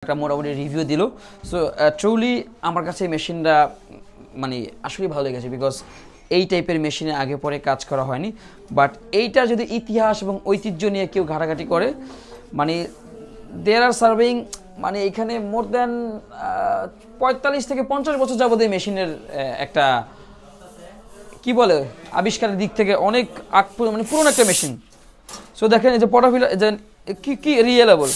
একটা মোটামুটি রিভিউ দিল। সো ট্রুলি আমার কাছে এই মেশিনটা মানে আসলেই ভালো লেগেছে, বিকজ এই টাইপের মেশিনে আগে পরে কাজ করা হয়নি। বাট এইটার যদি ইতিহাস এবং ঐতিহ্য নিয়ে কেউ ঘাটাঘাটি করে, মানে দেয়ার আর সার্ভিং, মানে এখানে মোর দ্যান 45 থেকে 50 বছর যাবত এই মেশিনের একটা কি বলে আবিষ্কারের দিক থেকে অনেক মানে পুরনো একটা মেশিন। সো দেখেন এই যে পটাফিলা কি রিয়েলেবল,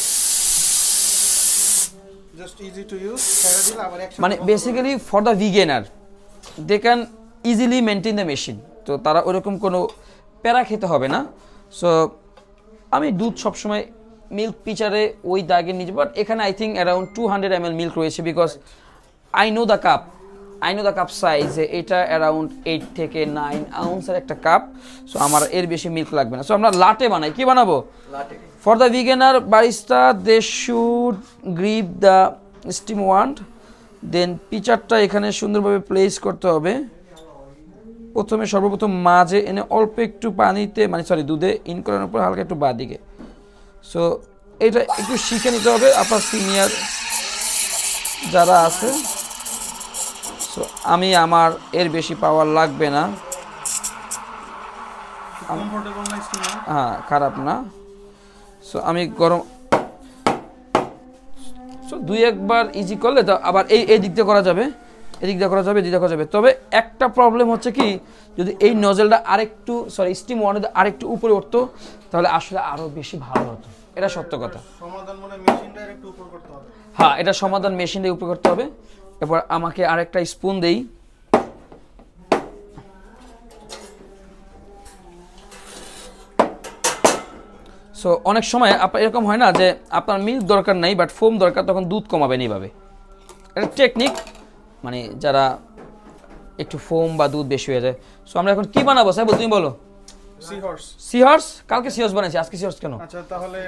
মানে basically for the beginner they can easily maintain the machine. তো তারা ওরকম কোনো প্যারা খেতে হবে না। সো আমি দুধ সবসময় মিল্ক পিচারে ওই দাগে নিয়ে, বাট এখানে I think around 200 ml milk রয়েছে, because I know the cup size, এটা অ্যারাউন্ড 8 থেকে 9 আউন্সের একটা কাপ। সো আমার এর বেশি মিল্ক লাগবে না। সো আমরা লাটে বানাই, কি বানাবো for the beginner barista, they should grip the steam wand. Then পিচারটা এখানে সুন্দরভাবে প্লেস করতে হবে। প্রথমে সর্বপ্রথম মাঝে এনে অল্প একটু পানিতে, মানে সরি দুধে ইন করানোর পর হালকা একটু বাঁদিকে। সো এটা একটু শিখে নিতে হবে আপনার সিনিয়র যারা আছে। সো আমার এর বেশি পাওয়ার লাগবে না, হ্যাঁ খারাপ না। সো আমি গরম, সো দুই একবার ইজি করলে তো আবার এই দিক দিয়ে করা যাবে, এদিক দিয়ে করা যাবে, এদিক দিয়ে করা যাবে। তবে একটা প্রবলেম হচ্ছে কি, যদি এই নজেলটা আরেকটু স্টিম ওয়ার্ডে আরেকটু উপরে উঠতো তাহলে আসলে আরো বেশি ভালো হতো। এটা সত্য কথা। হ্যাঁ, এটা সমাধান মেশিনটা উপরে করতে হবে। এবার আমাকে আরেকটা স্পুন দেই। সো অনেক সময় আপনার এরকম হয় না যে আপনার মিল্ক দরকার নাই বাট ফোম দরকার, তখন দুধ কমাবেন এইভাবে। এটা টেকনিক, মানে যারা একটু ফোম বা দুধ বেশি হয়ে যায়। সো আমরা এখন কি বানাবো সাহেব, তুমি বলো। সি হর্স, কালকে সি হর্স বানাইছি, আজকে সি হর্স কেন? আচ্ছা তাহলে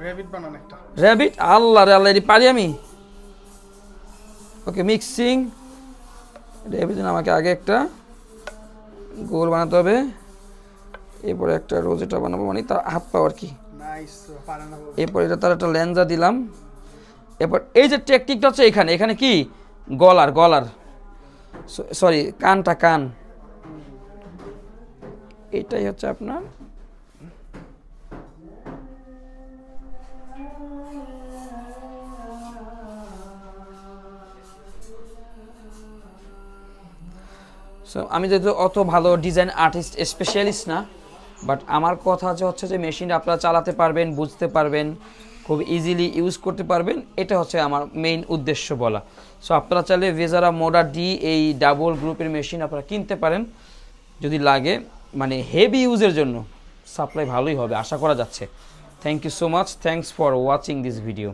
র‍্যাবিট বানান একটা। র‍্যাবিট, আল্লাহ রে আল্লাহ, এটি পারি আমি। ওকে, মিক্সিং। র‍্যাবিট আমাকে আগে একটা গোল বানাতে হবে, এরপরে একটা রোজেটা বানাবো, মানে তার হাত পা আর কি। এরপর এটা তার একটা লেঞ্জা দিলাম। এরপর এই যে টেকনিকটা হচ্ছে এখানে কি গলার সরি কান, এটাই হচ্ছে আপনার আমি যেহেতু অত ভালো ডিজাইন আর্টিস্ট স্পেশালিস্ট না, বাট আমার কথা হচ্ছে যে মেশিনটা আপনারা চালাতে পারবেন, বুঝতে পারবেন, খুব ইজিলি ইউজ করতে পারবেন, এটা হচ্ছে আমার মেইন উদ্দেশ্য বলা। সো আপনারা চাইলে ভেজারা মোডা ডি এই ডাবল গ্রুপের মেশিন আপনারা কিনতে পারেন যদি লাগে, মানে হেভি ইউজের জন্য সাপ্লাই ভালোই হবে আশা করা যাচ্ছে। Thank you so much, thanks for watching this video.